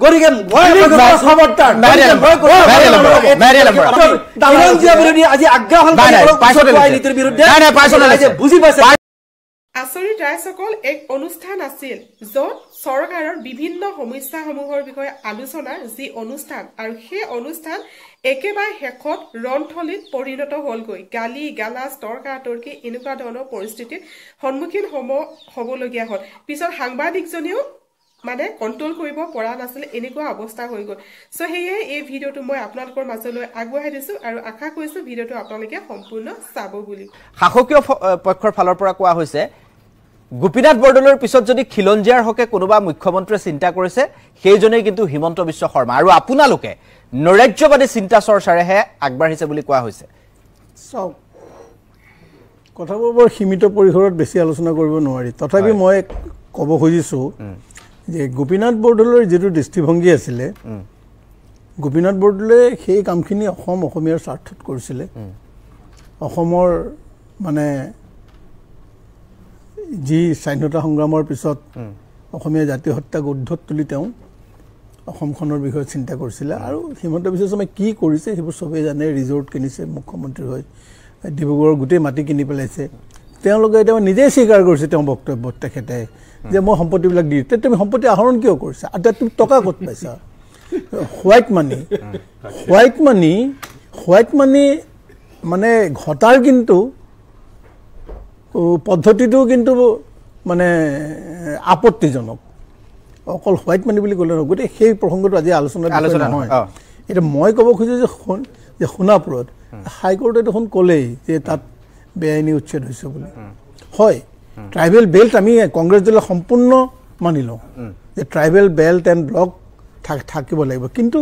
গতিকে মই সমৰ্থন খিলঞ্জীয়া বিৰোধী আজি আজ্ঞাহল নীতিৰ বিৰুদ্ধে বুজি পাইছে আচৰিত ৰাইজসকল এক অনুষ্ঠান আছিল য'ত চৰকাৰৰ বিভিন্ন সমস্যাসমূহৰ বিষয়ে আলোচনাৰ যি অনুষ্ঠান আৰু সেই অনুষ্ঠান একেবাৰে শেষত ৰণথলীত পৰিণত হ'লগৈ গালি গালাজ তৰ্কাতৰ্কি এনেকুৱা ধৰণৰ পৰিস্থিতিৰ সন্মুখীন হ'বলগীয়া হ'ল পিছত সাংবাদিকজনেও মানে কন্ট্ৰোল কৰিব পৰা নাছিল এনেকুৱা অৱস্থা হৈ গ'ল সো হেয়ে এই ভিডিওটো মই আপোনালোকৰ মাজলৈ আগবঢ়াই দিছো আৰু আশা কৰিছো ভিডিওটো আপোনালোকে সম্পূৰ্ণ চাব বুলি শাসকীয় পক্ষৰ ফালৰ পৰা কোৱা হৈছে গোপীনাথ বৰদলৈৰ পিছত যদি খিলঞ্জীয়াৰ হকে কোনোবা মুখ্যমন্ত্ৰীয়ে চিন্তা কৰিছে সেইজনেই কিন্তু হিমন্ত বিশ্ব শৰ্মা আৰু আপোনালোকে নৰাজ্যবাদী চিন্তা চৰ্চাৰেহে আগবাঢ়িছে বুলি কোৱা হৈছে সব কথাবোৰ বৰ সীমিত পৰিসৰত বেছি আলোচনা কৰিব নোৱাৰি তথাপি মই ক'ব খুজিছো যে গোপীনাথ বৰদলৈৰ যেটো দৃষ্টিভংগী আছিল গোপীনাথ বৰদলৈয়ে সেই কামখিনি অসমীয়াৰ স্বাৰ্থত কৰিছিল অসমৰ মানে যি স্বাধীনতা সংগ্ৰামৰ পিছত অসমীয়া জাতীয় হত্যাক উদ্ধত তুলি তেওঁ অসমখনৰ বিষয়ে চিন্তা কৰিছিল আৰু হিমন্ত বিশ্ব শৰ্মাই কি কৰিছে সেইবোৰ সবেই জানে ৰিজৰ্ট কিনিছে মুখ্যমন্ত্ৰী হৈ ডিব্ৰুগড়ৰ গোটেই মাটি কিনি পেলাইছে তেওঁলোকে এতিয়া নিজেই স্বীকাৰ কৰিছে তেওঁ বক্তব্যত তেখেতে যে মই সম্পত্তিবিলাক দি তুমি সম্পত্তি আহৰণ কিয় কৰিছা আৰু তুমি টকা ক'ত পাইছা হোৱাইট মানি মানে ঘটাৰ কিন্তু পদ্ধতিটো কিন্তু মানে আপত্তিজনক অকল হোৱাইট মানি বুলি ক'লে নহয় গতিকে সেই প্ৰসংগটো আজি আলোচনা নহয় এটা মই ক'ব খুজিছোঁ যে সোণাপুৰত হাইকোৰ্টে দেখোন ক'লেই যে তাত বেআইনী উচ্ছেদ হৈছে বুলি হয় ট্ৰাইবেল বেল্ট আমি কংগ্ৰেছ দলে সম্পূৰ্ণ মানি লওঁ যে ট্ৰাইবেল বেল্ট এণ্ড ব্লক থাকিব লাগিব কিন্তু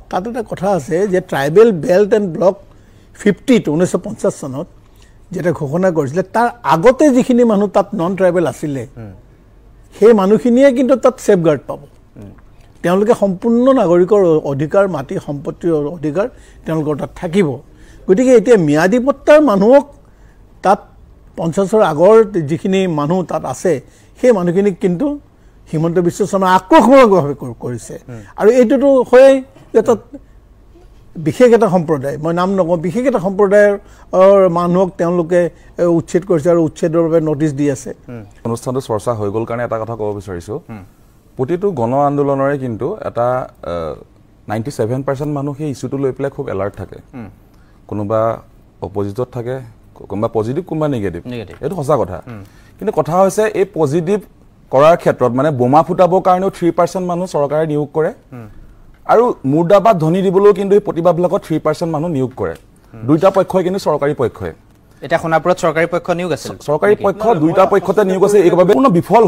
তাত এটা কথা আছে যে ট্ৰাইবেল বেল্ট এণ্ড ব্লক 1950 চনত যেটা ঘোষণা কৰিছিল তাৰ আগতে যিখিনি মানুহ তাত নন ট্ৰাইবেল আছিল সেই মানুহখিনিয়ে কিন্তু তাত সেফগাৰ্ড পাব তেওঁলোকে সম্পূৰ্ণ নাগৰিকৰ অধিকাৰ মাটি সম্পত্তিৰ অধিকাৰ তেওঁলোকৰ তাত থাকিব গতিকে এতিয়া ম্যাদীপট্টাৰ মানুহক তাত 50ৰ আগৰ যিখিনি মানুহ তাত আছে সেই মানুহখিনিক কিন্তু হিমন্ত বিশ্ব শৰ্মা আক্ৰমণভাৱে কৰিছে আৰু এইটোতো হয় যে তাত বিশেষ এটা সম্প্ৰদায় মই নাম নকওঁ বিশেষ এটা সম্প্ৰদায়ৰ মানুহক তেওঁলোকে উচ্ছেদ কৰিছে আৰু উচ্ছেদৰ বাবে নোটিছ দি আছে অনুষ্ঠানটো চৰ্চা হৈ গ'ল কাৰণে এটা কথা ক'ব বিচাৰিছো প্ৰতিটো গণ আন্দোলনৰে কিন্তু এটা 97% মানুহ সেই ইস্যুটো লৈ পেলাই খুব এলাৰ্ট থাকে কোনোবা অপজিটত থাকে কোনোবা পজিটিভ কোনোবা নিগেটিভ এইটো সঁচা কথা কিন্তু কথা হৈছে এই পজিটিভ কৰাৰ ক্ষেত্ৰত মানে বোমা ফুটাবৰ কাৰণেও 3% মানুহ চৰকাৰে নিয়োগ কৰে আৰু মুৰ্দাবাদ ধ্বনি দিবলৈও কিন্তু এই প্ৰতিবাদবিলাকত 3% মানুহ নিয়োগ কৰে দুইটা পক্ষই কিন্তু চৰকাৰী পক্ষই এটা সোণাপুৰত চৰকাৰী পক্ষ নিয়োগ আছিল চৰকাৰী পক্ষ দুইটা পক্ষতে নিয়োগ আছে এইভাবে কোনো বিফল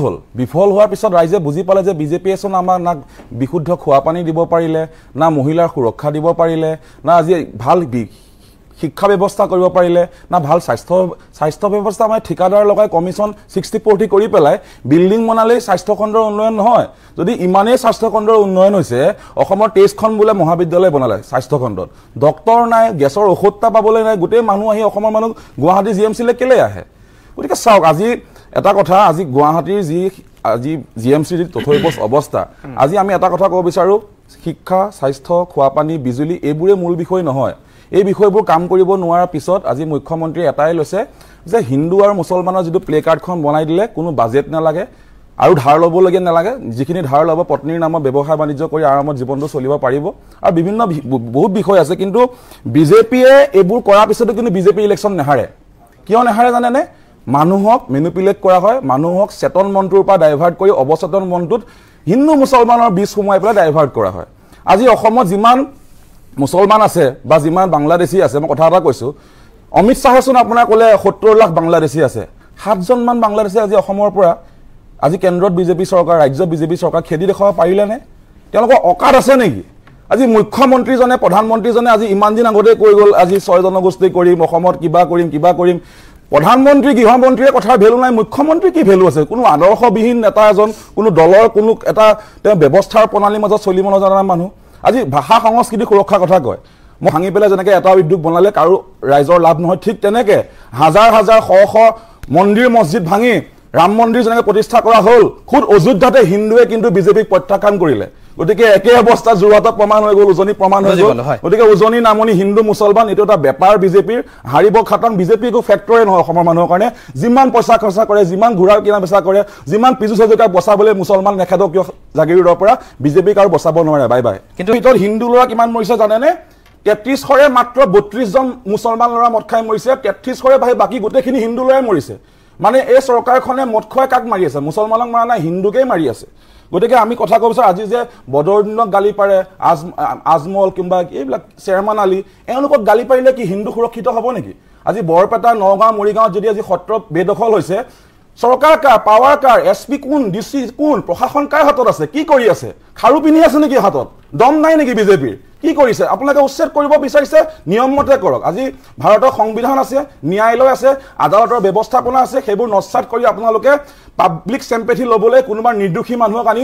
হোৱাৰ পিছত ৰাইজে বুজি পালে যে বিজেপি এছন আমাক না বিশুদ্ধ খোৱা পানী দিব পাৰিলে না মহিলাৰ সুৰক্ষা দিব পাৰিলে না আজি ভাল শিক্ষা ব্যৱস্থা কৰিব পাৰিলে না ভাল স্বাস্থ্য ব্যৱস্থা মানে ঠিকাদাৰ লগাই কমিশন 60-40 কৰি পেলাই বিল্ডিং বনালে স্বাস্থ্য খণ্ডৰ উন্নয়ন নহয় যদি ইমানেই স্বাস্থ্য খণ্ডৰ উন্নয়ন হৈছে অসমৰ 23খন বোলে মহাবিদ্যালয় বনালে স্বাস্থ্য খণ্ডত ডক্টৰ নাই গেছৰ ঔষধটা পাবলৈ নাই গোটেই মানুহ আহি অসমৰ মানুহ গুৱাহাটী জিএমচি লে কেলে আহে গতিকে চাওক আজি এটা কথা আজি গুৱাহাটীৰ আজি জিএমচিৰ তথৈব অৱস্থা আজি আমি এটা কথা ক'ব বিচাৰো শিক্ষা স্বাস্থ্য খোৱা পানী বিজুলী এইবোৰে মূল বিষয় নহয় এই বিষয়বোৰ কাম কৰিব নোৱাৰাৰ পিছত আজি মুখ্যমন্ত্ৰী এটাই লৈছে যে হিন্দু আৰু মুছলমানৰ যিটো প্লে কাৰ্ডখন বনাই দিলে কোনো বাজেট নালাগে আৰু ধাৰ ল'বলগীয়া নালাগে যিখিনি ধাৰ ল'ব পত্নীৰ নামত ব্যৱসায় বাণিজ্য কৰি আৰামত জীৱনটো চলিব পাৰিব আৰু বিভিন্ন বহুত বিষয় আছে কিন্তু বিজেপিয়ে এইবোৰ কৰাৰ পিছতো কিন্তু বিজেপি ইলেকশ্যন নেহাৰে কিয় নেহাৰে জানেনে মানুহক মেনিপুলেট কৰা হয় মানুহক চেতন মনটোৰ পৰা ডাইভাৰ্ট কৰি অৱচেতন মনটোত হিন্দু মুছলমানৰ বীজ সোমাই পেলাই ডাইভাৰ্ট কৰা হয় আজি অসমত যিমান মুছলমান আছে বা যিমান বাংলাদেশী আছে মই কথা এটা কৈছো অমিত শাহেচোন আপোনাৰ ক'লে 70 লাখ বাংলাদেশী আছে 7 জন মান বাংলাদেশী আজি অসমৰ পৰা আজি কেন্দ্ৰত বিজেপি চৰকাৰ ৰাজ্যত বিজেপি চৰকাৰ খেদি দেখাব পাৰিলেনে তেওঁলোকৰ অকাত আছে নেকি আজি মুখ্যমন্ত্ৰীজনে প্ৰধানমন্ত্ৰীজনে আজি ইমান দিন আগতে কৈ গ'ল আজি 6 জনগোষ্ঠী কৰিম অসমত কিবা কৰিম প্ৰধানমন্ত্ৰী গৃহমন্ত্ৰীৰ কথা ভেলু নাই মুখ্যমন্ত্ৰী কি ভেলু আছে কোনো আদৰ্শবিহীন নেতা এজন কোনো দলৰ কোনো এটা ব্যৱস্থাৰ প্ৰণালীৰ মাজত চলিব নজনা মানুহ আজি ভাষা সংস্কৃতি সুৰক্ষাৰ কথা কয় মই ভাঙি পেলাই যেনেকৈ এটা উদ্যোগ বনালে কাৰো ৰাইজৰ লাভ নহয় ঠিক তেনেকৈ হাজাৰ শ মন্দিৰ মছজিদ ভাঙি ৰাম মন্দিৰ যেনেকৈ প্ৰতিষ্ঠা কৰা হ'ল খুদ অযোধ্যাতে হিন্দুৱে কিন্তু বিজেপিক প্ৰত্যাখ্যান কৰিলে গতিকে একে অৱস্থা যোৰহাটত প্ৰমাণ হৈ গ'ল উজনি প্ৰমাণ হৈ গ'ল গতিকে উজনি নামনি হিন্দু মুছলমান এইটো এটা বেপাৰ বিজেপিৰ হাৰিব খাটাং বিজেপি একো ফেক্টৰে নহয় অসমৰ মানুহৰ কাৰণে যিমান পইচা খৰচা কৰে যিমান ঘোঁৰাৰ কিনা বেচা কৰে যিমান পীযুষ হাজৰিকাক বচাবলৈ মুছলমান নেখেদক কিয় জাগিৰোডৰ পৰা বিজেপিক আৰু বচাব নোৱাৰে বাই বাই কিন্তু ভিতৰত হিন্দু ল'ৰা কিমান মৰিছে জানেনে 33শৰে মাত্ৰ 32 জন মুছলমান ল'ৰা মদ খাই মৰিছে 33শৰে বাকী গোটেইখিনি হিন্দু ল'ৰাই মৰিছে মানে এই চৰকাৰখনে মদ খুৱাই কাক মাৰি আছে মুছলমানক মাৰা নাই হিন্দুকেই মাৰি আছে গতিকে আমি কথা ক'ব বিচাৰো আজি যে বদৰুদ্দিনক গালি পাৰে আজমল কিংবা এইবিলাক চেয়াৰমান আলী এওঁলোকক গালি পাৰিলে কি হিন্দু সুৰক্ষিত হ'ব নেকি আজি বৰপেটা নগাঁও মৰিগাঁৱত যদি আজি সত্ৰ বেদখল হৈছে চৰকাৰ কাৰ পাৱাৰ কাৰ এছপি কোন ডিচি কোন প্ৰশাসন কাৰ হাতত আছে কি কৰি আছে খাৰু পিন্ধি আছে নেকি হাতত দম নাই নেকি বিজেপিৰ কি কৰিছে আপোনালোকে উচ্ছেদ কৰিব বিচাৰিছে নিয়মমতে কৰক আজি ভাৰতৰ সংবিধান আছে ন্যায়ালয় আছে আদালতৰ ব্যৱস্থাপনা আছে সেইবোৰ নস্যাৎ কৰি আপোনালোকে পাব্লিক চেম্পেথি ল'বলৈ কোনোবা নিৰ্দোষী মানুহক আনি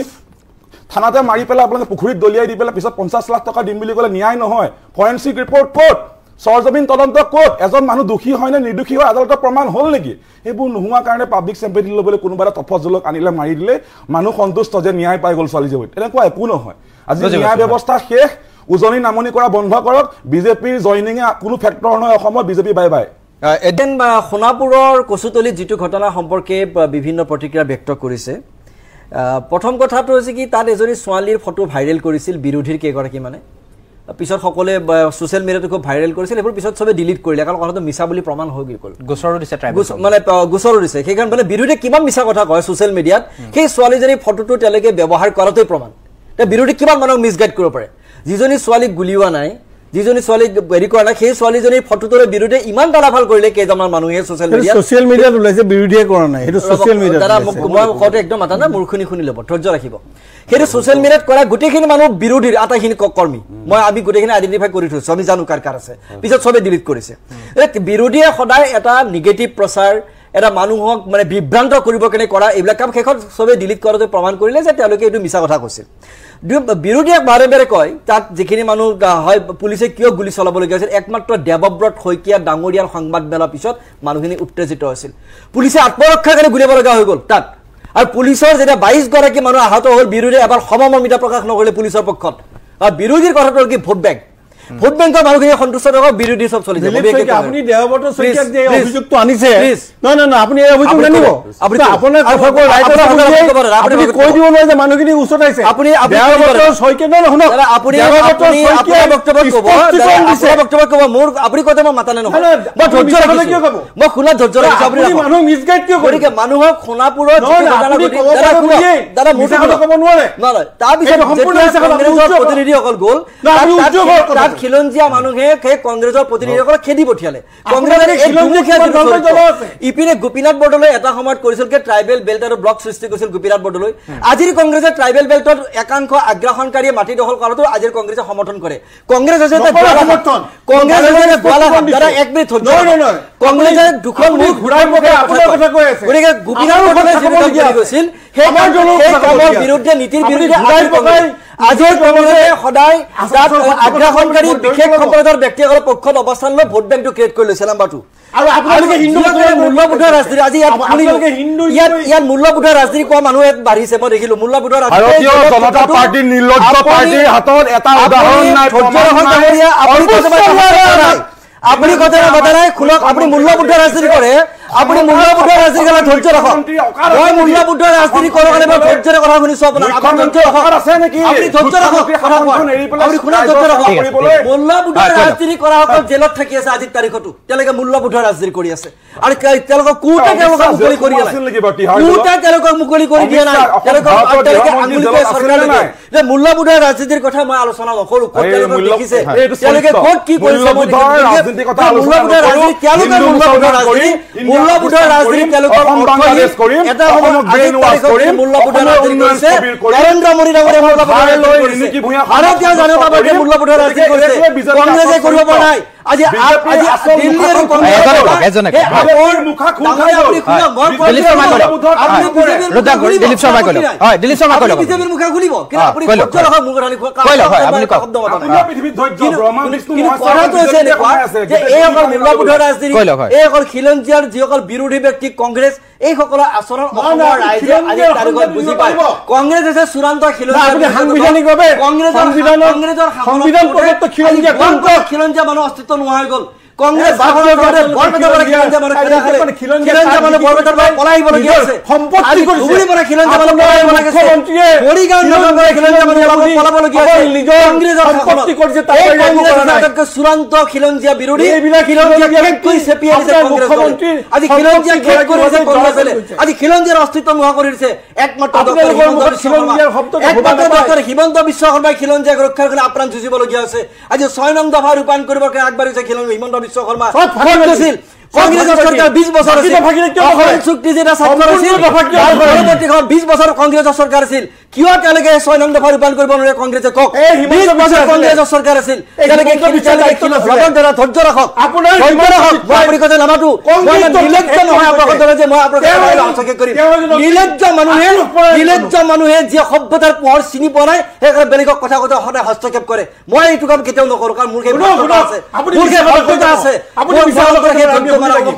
থানাতে মাৰি পেলাই আপোনালোকে পুখুৰীত দলিয়াই দি পেলাই পিছত 50 লাখ টকা দিম বুলি ক'লে ন্যায় নহয় ফৰেনচিক ৰিপৰ্ট ক'ত সৰজমিন তদন্ত ক'ত এজন মানুহ দোষী হয় নে নিৰ্দোষী হয় আদালতৰ প্ৰমাণ হ'ল নেকি এইবোৰ নোহোৱা কাৰণে পাব্লিক চেম্পেথি ল'বলৈ কোনোবা এটা তফজলক আনিলে মাৰি দিলে মানুহ সন্তুষ্ট যে ন্যায় পাই গ'ল ছোৱালী জীৱত এনেকুৱা একো নহয় আজি ন্যায় ব্যৱস্থা শেষ উজনি নামনি কৰা বন্ধ কৰক বিজেপিৰ জয়নিঙে কোনো ফেক্টৰ নহয় অসমত বিজেপি বাই বাই এদিন সোণাপুৰৰ কচুতলিত যিটো ঘটনা সম্পৰ্কে বিভিন্ন প্ৰতিক্ৰিয়া ব্যক্ত কৰিছে প্ৰথম কথাটো হৈছে কি তাত এজনী ছোৱালীৰ ফটো ভাইৰেল কৰিছিল বিৰোধীৰ কেইগৰাকী মানে পিছত সকলে সোশ্যাল মিডিয়াতে খুব ভাইৰেল কৰিছিল এবোৰ পিছত সবে ডিলিট কৰিলে কাৰণ কথাটো মিছা বুলি প্ৰমাণ হৈ গ'ল গোচৰো দিছে মানে গোচৰো দিছে সেইকাৰণে মানে বিৰোধী কিমান মিছা কথা কয় সোশ্যাল মিডিয়াত সেই ছোৱালীজনী ফটোটো তেওঁলোকে ব্যৱহাৰ কৰাটোই প্ৰমাণ তে বিৰোধী কিমান মানুহক মিছগাইড কৰিব পাৰে যিজনী ছোৱালীক গুলিওৱা নাই যিজনী ছোৱালীক হেৰি কৰা নাই সেই ছোৱালীজনীৰ ফটোটোৰ বিৰোধে ইমান দালাফাল কৰিলে কেইজনমান মানুহে সোশ্যাল মিডিয়াত ওলাইছে বিৰোধীয়ে কৰা নাই সেইটো সোশ্যাল মিডিয়াত দাদা মই কওঁতে একদম মাতা না মূৰ্খনি শুনি ল'ব ধৈৰ্য ৰাখিব সেইটো সোশ্যাল মিডিয়াত কৰা গোটেইখিনি মানুহ বিৰোধীৰ আটাইখিনি কৰ্মী মই আমি গোটেইখিনি আইডেন্টিফাই কৰি থৈছো আমি জানো কাৰ কাৰ আছে পিছত সবে ডিলিট কৰিছে বিৰোধীয়ে সদায় এটা নিগেটিভ প্ৰচাৰ এটা মানুহক মানে বিভ্ৰান্ত কৰিব কেনে কৰা এইবিলাক কাম শেষত সবে ডিলিট কৰাটো প্ৰমাণ কৰিলে যে তেওঁলোকে এইটো মিছা কথা কৈছিল বিৰোধীয়ে বাৰে বাৰে কয় তাত যিখিনি মানুহ হয় পুলিচে কিয় গুলি চলাবলগীয়া হৈছিল একমাত্ৰ দেৱব্ৰত শইকীয়া ডাঙৰীয়াৰ সংবাদ মেলাৰ পিছত মানুহখিনি উত্তেজিত হৈছিল পুলিচে আত্মৰক্ষাৰ কাৰণে গুলিব লগা হৈ গ'ল তাত আৰু পুলিচৰ যেতিয়া 22 গৰাকী মানুহ আহত হ'ল বিৰোধীয়ে এবাৰ সমমৰ্মিতা প্ৰকাশ নকৰিলে পুলিচৰ পক্ষত আৰু বিৰোধীৰ কথাটো কি ভোট বেংক ভোট বেংকৰ মানুহখিনি সন্তুষ্ট নহব বিৰোধী সব চলি যাব আপুনি দেৱব্ৰত শইকীয়াক যে অভিযোগটো আনিছে না আপুনি এই অভিযোগ নানিব আপুনি আপোনাৰ কথাক ৰাইটৰ আপুনি কৈ দিব নহয় যে মানুহখিনি উচতাইছে আপুনি দেৱব্ৰত শইকীয়া ন শুনক আপুনি আপোনাৰ বক্তব্য ক'ব আপোনাৰ বক্তব্য ক'ব মোৰ আপুনি কতে মই মাতা নাই নহয় মই ধৈৰ্য ৰাখিছো কিয় ক'ব মই শুনা ধৈৰ্য ৰাখিছো আপুনি মানুহ মিছগাইড কিয় কৰিকে মানুহক সোণাপুৰৰ দাদা মোৰ কথা ক'ব নোৱাৰে নহয় তাৰ পিছত কংগ্ৰেছৰ প্ৰতিনিধিসকল গ'ল তাত খিলঞ্জীয়া মানুহে কংগ্ৰেছৰ প্ৰতিনিধিসকলক খেদি পঠিয়ালে ইপিনে গোপীনাথ বৰদলৈ এটা সময়ত কৰিছিল যে ট্ৰাইবেল বেল্ট আৰু ব্লক সৃষ্টি কৰিছিল গোপীনাথ বৰদলৈ আজিৰ কংগ্ৰেছে ট্ৰাইবেল বেল্টত একাংশ আগ্ৰাসনকাৰীয়ে মাটি দখল কৰাটো আজিৰ কংগ্ৰেছে সমৰ্থন কৰে কংগ্ৰেছ হৈছে এক মিনিট কংগ্ৰেছে দুখন মুখ ঘূৰাই পকাই আপোনাৰ কথা কৈ আছে গতিকে গোপীনাথ বৰদলৈ গৈছিল সেই কামৰ বিৰুদ্ধে নীতিৰ বিৰুদ্ধে আজিৰ কংগ্ৰেছে সদায় আগ্ৰাসনকাৰী বিশেষ সম্প্ৰদায়ৰ ব্যক্তিসকলৰ পক্ষত অৱস্থান লৈ ভোট বেংকটো ক্ৰিয়েট কৰি লৈছে নাম্বাৰ 2 আৰু আপোনালোকে হিন্দুসকলৰ মূল্যবোধৰ ৰাজনীতি আজি ইয়াত মূল্যবোধৰ ৰাজনীতি কোৱা মানুহ ইয়াত বাঢ়িছে মই দেখিলো মূল্যবোধৰ ভাৰতীয় জনতা পাৰ্টিৰ নিৰ্লজ্জ পাৰ্টিৰ হাতত এটা উদাহৰণ নাই আপুনি কথা নাই খুলক আপুনি মূল্যবোধৰ ৰাজনীতি কৰে আপুনি মূল্যবোধৰ ৰাজনীতি কৰা ধৈৰ্য ৰাখক মই মূল্যবোধৰ ৰাজনীতি কৰোঁ কাৰণে মই ধৈৰ্যৰে কথা শুনিছো আপোনাৰ ধৈৰ্য ৰাখক আছে নেকি আপুনি ধৈৰ্য ৰাখক আপুনি শুনা ধৈৰ্য ৰাখক মূল্যবোধৰ ৰাজনীতি কৰা সকল জেলত থাকি আছে আজিৰ তাৰিখতো তেওঁলোকে মূল্যবোধৰ ৰাজনীতি কৰি আছে আৰু তেওঁলোকক কোটা তেওঁলোকক মুকলি কৰি দিয়া কোটা তেওঁলোকক মুকলি কৰি দিয়া নাই তেওঁলোকে আঙুলিতে চৰকাৰলৈকে যে মূল্যবোধৰ ৰাজনীতিৰ কথা মই আলোচনা নকৰোঁ ক'ত তেওঁলোকে দেখিছে তেওঁলোকে ক'ত কি কৰিছে মূল্যবোধৰ ৰাজনীতি তেওঁলোকে মূল্যবোধৰ ৰাজনীতি মূল্যবোধৰ ৰাজনীতি তেওঁলোকৰ বাংলাদেশ কৰি এটা সময় ব্ৰেইন ওয়াশ কৰি মূল্যবোধৰ ৰাজনীতি কৰিছে নৰেন্দ্ৰ মোদী ডাঙৰীয়া মূল্যবোধৰ ৰাজনীতি কৰিছে ভাৰতীয় জনতা পাৰ্টিয়ে মূল্যবোধৰ ৰাজনীতি কৰিছে কংগ্ৰেছে কৰিব পৰা নাই আজি দিল্লী আৰু কংগ্ৰেছৰ মুখা খুলি আপুনি দিলীপ শৰ্মা কলে হয় দিলীপ শৰ্মা কলে বিজেপিৰ মুখা খুলিব কিন্তু আপুনি ধৈৰ্য ৰাখক মোৰ কথা কলে হয় আপুনি শব্দ মত পৃথিৱীত ধৈৰ্য ব্ৰহ্মা বিষ্ণু কথাটো হৈছে যে এই অকল মূল্যবোধৰ ৰাজনীতি এই অকল খিলঞ্জীয়াৰ যিসকল বিৰোধী ব্যক্তি কংগ্ৰেছ এই সকল আচৰণ অসমৰ ৰাইজে আজি তাৰিখত বুজি পায় কংগ্ৰেছ আছে চূড়ান্ত খিলঞ্জীয়া সাংবিধানিকভাৱে কংগ্ৰেছৰ সংবিধান প্ৰদত্ত খিলঞ্জীয়া মানুহ অস্তিত্ব নোহোৱা হৈ গ'ল কংগ্ৰেছ চূড়ান্ত খিলঞ্জীয়া বিৰোধী আজি খিলঞ্জীয়াৰ অস্তিত্ব নোহোৱা কৰি দিছে একমাত্ৰ হিমন্ত বিশ্ব শৰ্মাই খিলঞ্জীয়াক ৰক্ষাৰ কাৰণে আপ্ৰাণ যুঁজিবলগীয়া আছে আজি 6 নং দফা ৰূপায়ণ কৰিবৰ কাৰণে আগবাঢ়িছে হিমন্ত বিশ্ব শৰ্মা কংগ্ৰেছৰ সৰকাৰ 20 বছৰ আছিল চুক্তি যেটা স্বাক্ষৰ আছিল পৰৱৰ্তী 20 বছৰ কংগ্ৰেছৰ চৰকাৰ আছিল কিয় তেওঁলোকে 6 নং দফা ৰূপায়ণ কৰিব নোৱাৰে কংগ্ৰেছে কক 20 বছৰ কংগ্ৰেছৰ চৰকাৰ আছিল তেওঁলোকে ধৈৰ্য ৰাখক আপুনি কথা নামাতো নিৰ্লজ্জ নহয় আপোনালোকে যে মই আপোনালোকক হস্তক্ষেপ কৰিম নিৰ্লজ্জ মানুহে যি সভ্যতাৰ পোহৰ চিনি পোৱা নাই সেইকাৰণে বেলেগক কথা কথা সদায় হস্তক্ষেপ কৰে মই এইটো কাম কেতিয়াও নকৰো কাৰণ মোৰ সেই সভ্যতা আছে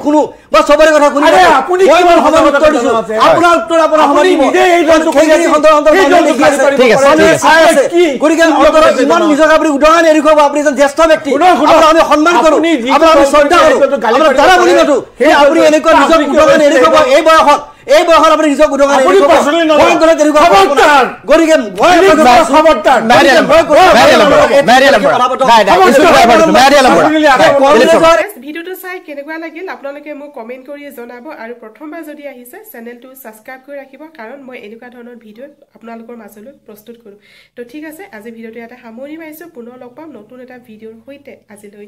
শুনো বা চবৰে কথা শুনি আপোনাৰ উত্তৰ আপোনাৰ সময় দিব ইমান নিজকে আপুনি উদাহৰণ এৰি খুৱাব আপুনি এজন জ্যেষ্ঠ ব্যক্তি আমি সন্মান কৰো আমি শ্ৰদ্ধা কৰো দাদা বুলি মাতো আপুনি এনেকুৱা নিজক উদাহৰণ এৰি খুৱাব এই বয়সত আপুনি নিজক উদাহৰণ এৰি ভিডিঅ'টো চাই কেনেকুৱা লাগিল আপোনালোকে মোক কমেণ্ট কৰি জনাব আৰু প্ৰথমবাৰ যদি আহিছে চেনেলটো ছাবস্ক্ৰাইব কৰি ৰাখিব কাৰণ মই এনেকুৱা ধৰণৰ ভিডিঅ' আপোনালোকৰ মাজলৈ প্ৰস্তুত কৰোঁ তো ঠিক আছে আজি ভিডিঅ'টো ইয়াতে সামৰি মাৰিছোঁ পুনৰ লগ পাম নতুন এটা ভিডিঅ'ৰ সৈতে আজিলৈ